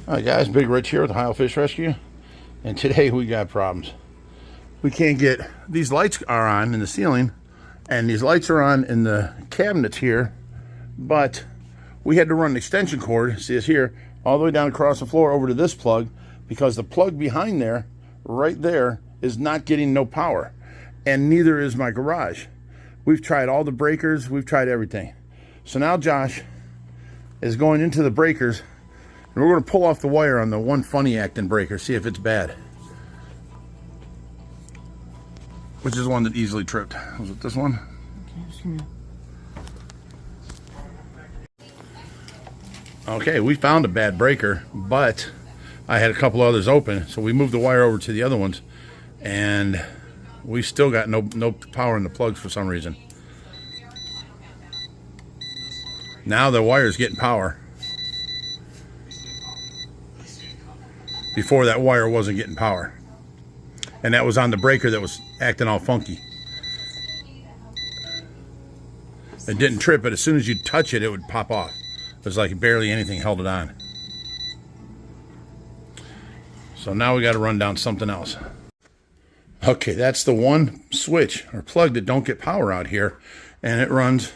Alright guys, Big Rich here with Ohio Fish Rescue, and today we got problems. We can't get, these lights are on in the ceiling, and these lights are on in the cabinets here, but we had to run an extension cord, see this here, all the way down across the floor over to this plug, because the plug behind there, right there, is not getting no power, and neither is my garage. We've tried all the breakers, we've tried everything. So now Josh is going into the breakers, and we're going to pull off the wire on the one funny acting breaker, see if it's bad. Which is one that easily tripped. Was it this one? Okay, we found a bad breaker, but I had a couple others open, so we moved the wire over to the other ones, and we still got no power in the plugs for some reason. Now the wire's getting power. Before that wire wasn't getting power. And that was on the breaker that was acting all funky. It didn't trip, but as soon as you touch it, it would pop off. It was like barely anything held it on. So now we got to run down something else. Okay, that's the one switch or plug that don't get power out here. And it runs,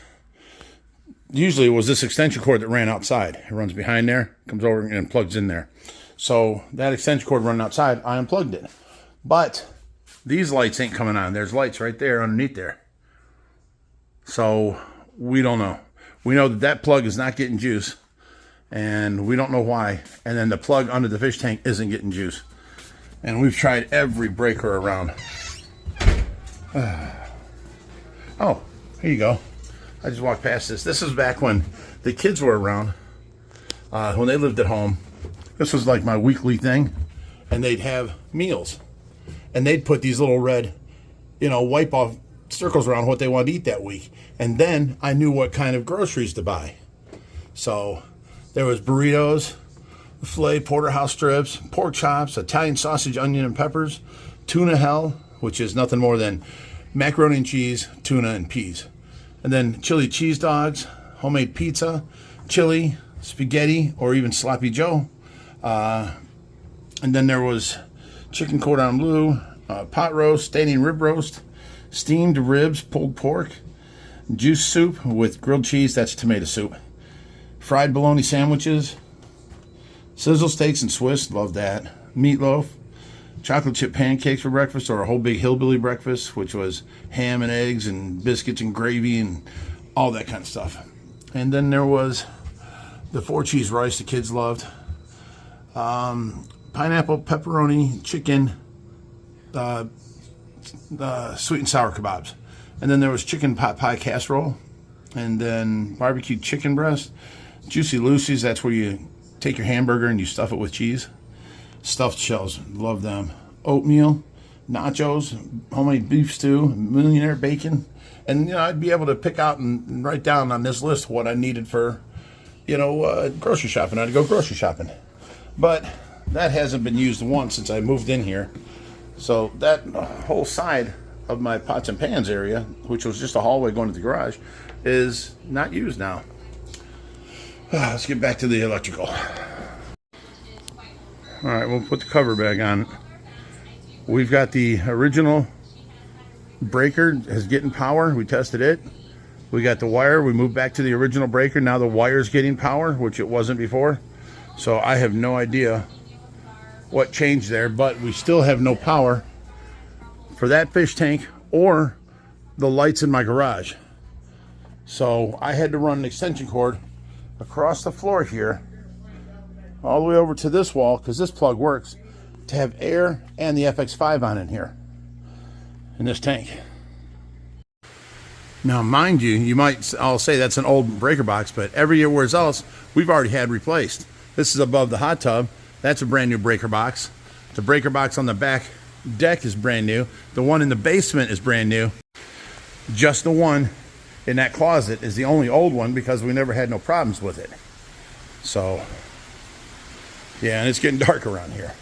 usually it was this extension cord that ran outside. It runs behind there, comes over and plugs in there. So that extension cord running outside, I unplugged it. But these lights ain't coming on. There's lights right there underneath there. So we don't know. We know that that plug is not getting juice, and we don't know why. And then the plug under the fish tank isn't getting juice. And we've tried every breaker around. Oh, here you go. I just walked past this. This is back when the kids were around, when they lived at home. This was like my weekly thing, and they'd have meals, and they'd put these little red, wipe off circles around what they wanted to eat that week. And then I knew what kind of groceries to buy. So there was burritos, filet porterhouse strips, pork chops, Italian sausage, onion, and peppers, tuna hell, which is nothing more than macaroni and cheese, tuna, and peas. And then chili cheese dogs, homemade pizza, chili, spaghetti, or even sloppy joe. And then there was chicken cordon bleu, pot roast, standing rib roast, steamed ribs, pulled pork, juice soup with grilled cheese, that's tomato soup, fried bologna sandwiches, sizzle steaks and Swiss, love that, meatloaf, chocolate chip pancakes for breakfast, or a whole big hillbilly breakfast, which was ham and eggs and biscuits and gravy and all that kind of stuff. And then there was the 4-cheese rice the kids loved, pineapple, pepperoni, chicken, sweet and sour kebabs. And then there was chicken pot pie casserole, and then barbecued chicken breast, juicy Lucy's, that's where you take your hamburger and you stuff it with cheese, stuffed shells, love them, oatmeal, nachos, homemade beef stew, millionaire bacon. And I'd be able to pick out and write down on this list what I needed for grocery shopping. I'd go grocery shopping. But that hasn't been used once since I moved in here. So that whole side of my pots and pans area, which was just a hallway going to the garage, is not used now. Let's get back to the electrical. All right, we'll put the cover back on. We've got the original breaker is getting power. We tested it. We got the wire. We moved back to the original breaker. Now the wire's getting power, which it wasn't before. So I have no idea what changed there, but we still have no power for that fish tank or the lights in my garage. So I had to run an extension cord across the floor here all the way over to this wall, because this plug works, to have air and the FX5 on in here in this tank. Now mind you, you might all say that's an old breaker box, but everywhere else we've already had replaced. This is above the hot tub. That's a brand new breaker box. The breaker box on the back deck is brand new. The one in the basement is brand new. Just the one in that closet is the only old one, because we never had no problems with it. So yeah, and it's getting dark around here.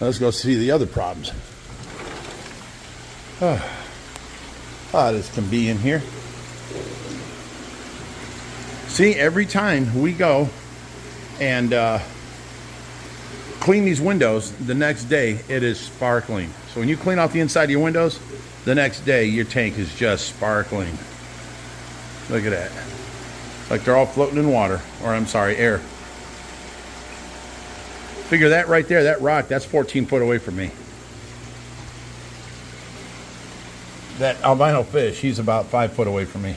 Let's go see the other problems. Hot as can be in here. See, every time we go and clean these windows, the next day it is sparkling. So when you clean off the inside of your windows, the next day your tank is just sparkling. Look at that. Like they're all floating in water, or I'm sorry, air. Figure that right there, that rock, that's 14 foot away from me. That albino fish, he's about 5 foot away from me.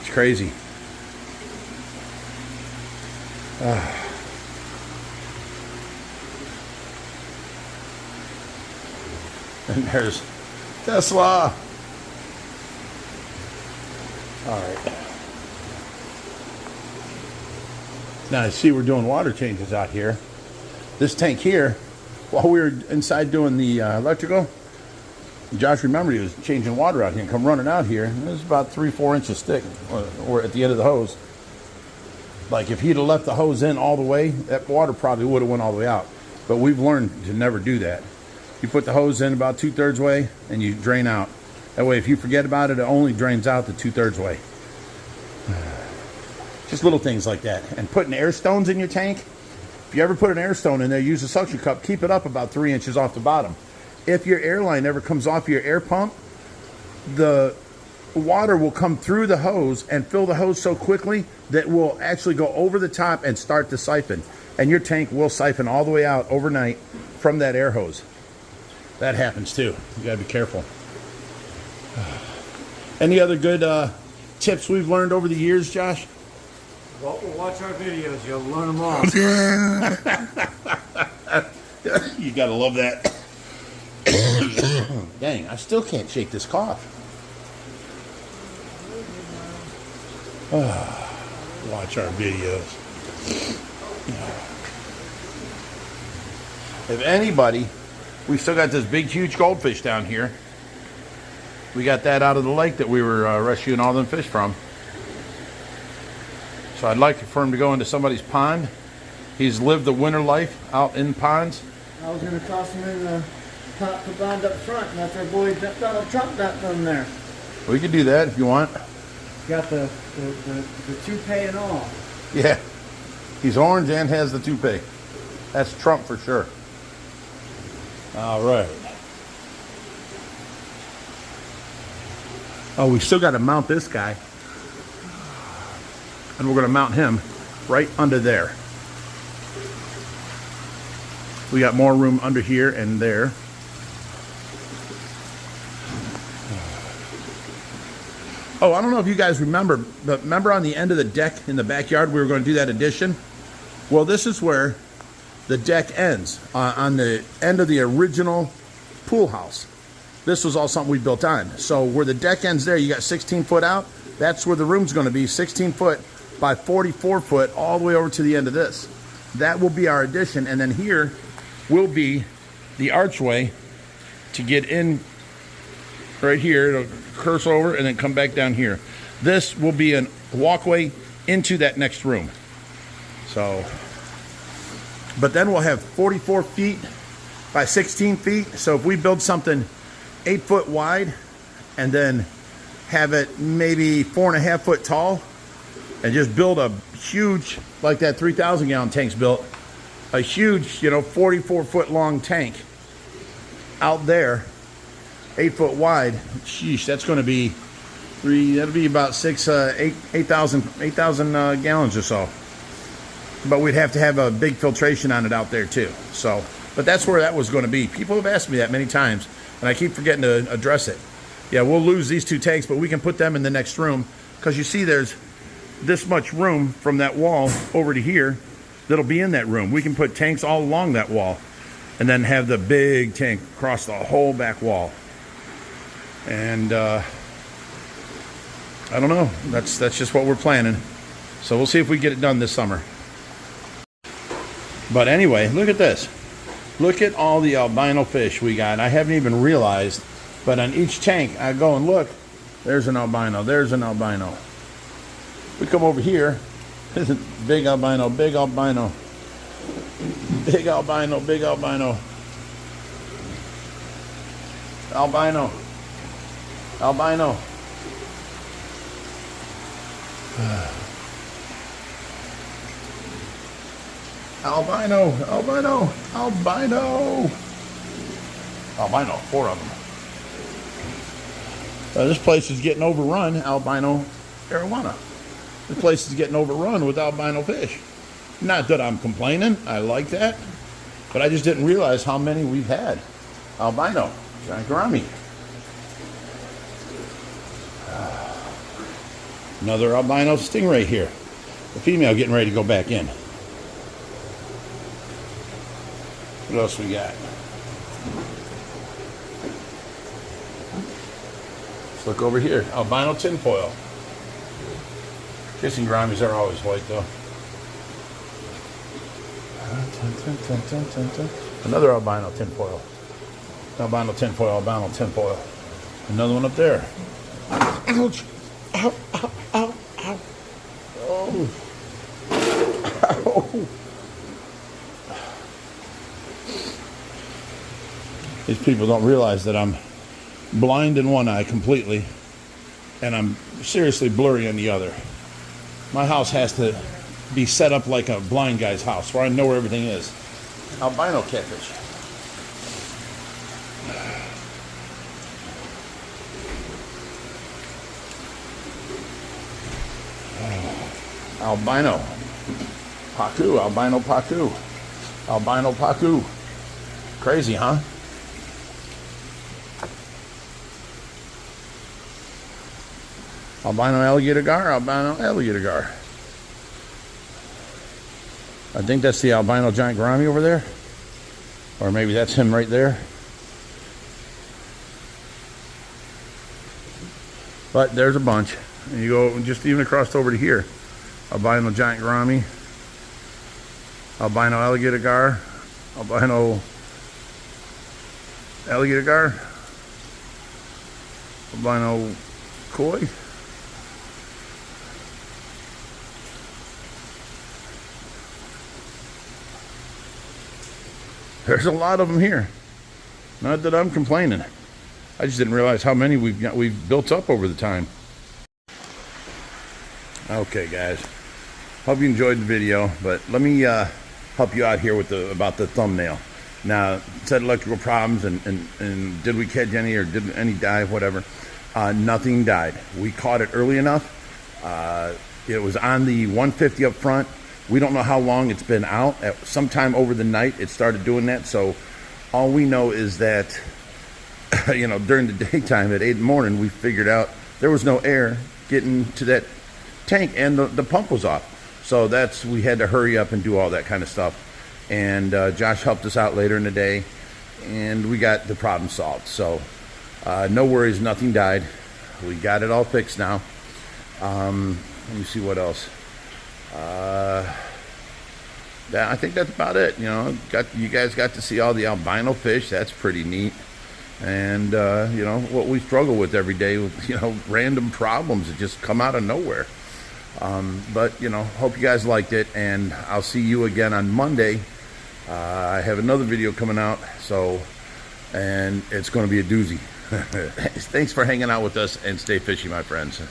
It's crazy. And there's Tesla. All right. Now I see we're doing water changes out here. This tank here, while we were inside doing the electrical, Josh remembered he was changing water out here and come running out here. It was about 3-4 inches thick, or at the end of the hose. Like if he'd have left the hose in all the way, that water probably would have went all the way out. But we've learned to never do that. You put the hose in about 2/3 way and you drain out. That way if you forget about it, it only drains out the 2/3 way. Just little things like that. And putting air stones in your tank, if you ever put an air stone in there, use a suction cup, keep it up about 3 inches off the bottom. If your air line ever comes off your air pump, the water will come through the hose and fill the hose so quickly that will actually go over the top and start to siphon. And your tank will siphon all the way out overnight from that air hose. That happens too. You gotta be careful. Any other good tips we've learned over the years, Josh? Well, watch our videos. You'll learn them all. You gotta love that. Dang, I still can't shake this cough. Watch our videos. If anybody, we still got this big, huge goldfish down here. We got that out of the lake that we were rescuing all them fish from. So I'd like for him to go into somebody's pond. He's lived the winter life out in ponds. I was going to toss him in the pond up front, and that's our boy Donald Trump got from there. We could do that if you want. Got the toupee and all. Yeah. He's orange and has the toupee. That's Trump for sure. All right. Oh, we still got to mount this guy. And we're going to mount him right under there. We got more room under here and there. Oh, I don't know if you guys remember, but remember on the end of the deck in the backyard, we were going to do that addition? Well, this is where the deck ends, on the end of the original pool house. This was all something we built on. So where the deck ends there, you got 16 foot out. That's where the room's going to be, 16 foot by 44 foot, all the way over to the end of this. That will be our addition. And then here will be the archway to get in right here. It'll curse over and then come back down here. This will be a walkway into that next room. So, but then we'll have 44 feet by 16 feet. So if we build something 8 foot wide and then have it maybe 4.5 foot tall and just build a huge, like that 3,000 gallon tank's built, a huge, 44 foot long tank out there, 8 foot wide. Sheesh, that's going to be that'll be about 8,000 gallons or so. But we'd have to have a big filtration on it out there too. So, but that's where that was going to be. People have asked me that many times, and I keep forgetting to address it. Yeah, we'll lose these two tanks, but we can put them in the next room, because you see there's this much room from that wall over to here that'll be in that room. We can put tanks all along that wall and then have the big tank across the whole back wall. And I don't know, that's just what we're planning. So we'll see if we get it done this summer. But anyway, look at this. Look at all the albino fish we got. I haven't even realized, but on each tank I go and look, there's an albino, there's an albino. We come over here, big albino, big albino, big albino, big albino, albino, albino. Albino, albino, albino. Albino, 4 of them. This place is getting overrun, albino arowana. This place is getting overrun with albino fish. Not that I'm complaining, I like that, but I just didn't realize how many we've had. Albino, giant gourami. Another albino stingray here. The female getting ready to go back in. What else we got? Let's look over here. Albino tinfoil. Kissing gouramis are always white though. Another albino tinfoil. Albino tinfoil, albino tinfoil. Another one up there. Ouch! Ow, ow, ow, ow. Oh. Ow. These people don't realize that I'm blind in one eye completely, and I'm seriously blurry in the other. My house has to be set up like a blind guy's house, where I know where everything is. Albino catfish. Albino pacu, albino pacu, albino pacu. Crazy, huh? Albino alligator gar, albino alligator gar. I think that's the albino giant gourami over there. Or maybe that's him right there. But there's a bunch. And you go just even across over to here. Albino giant gourami. Albino alligator gar. Albino alligator gar. Albino koi. There's a lot of them here. Not that I'm complaining. I just didn't realize how many we've built up over the time. Okay, guys. Hope you enjoyed the video, but let me help you out here with about the thumbnail. Now, it said electrical problems, and did we catch any, or did any die, whatever. Nothing died. We caught it early enough. It was on the 150 up front. We don't know how long it's been out. At sometime over the night, it started doing that. So all we know is that, you know, during the daytime at 8 in the morning, we figured out there was no air getting to that tank, and the pump was off. So we had to hurry up and do all that kind of stuff. And Josh helped us out later in the day, and we got the problem solved. So no worries, nothing died. We got it all fixed now. Let me see what else. I think that's about it. You know, you guys got to see all the albino fish. That's pretty neat. And you know, what we struggle with every day with, you know, random problems that just come out of nowhere. But you know, hope you guys liked it, and I'll see you again on Monday. I have another video coming out, and it's going to be a doozy. Thanks for hanging out with us, and stay fishy, my friends.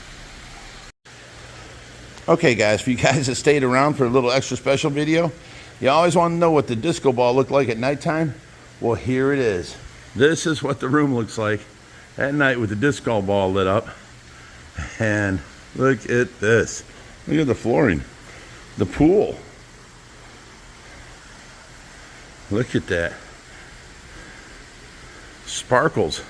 Okay, guys, for you guys that stayed around for a little extra special video, you always want to know what the disco ball looked like at nighttime. Well, here it is. This is what the room looks like at night with the disco ball lit up. And look at this. Look at the flooring. The pool. Look at that. Sparkles.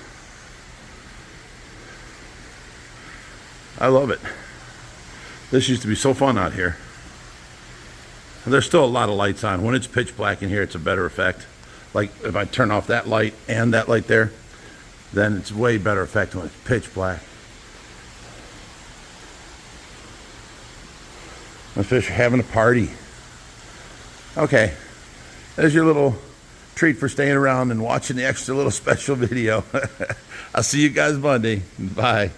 I love it. This used to be so fun out here. There's still a lot of lights on. When it's pitch black in here, it's a better effect. Like if I turn off that light and that light there, then it's way better effect when it's pitch black. The fish are having a party. Okay, there's your little treat for staying around and watching the extra little special video. I'll see you guys Monday. Bye.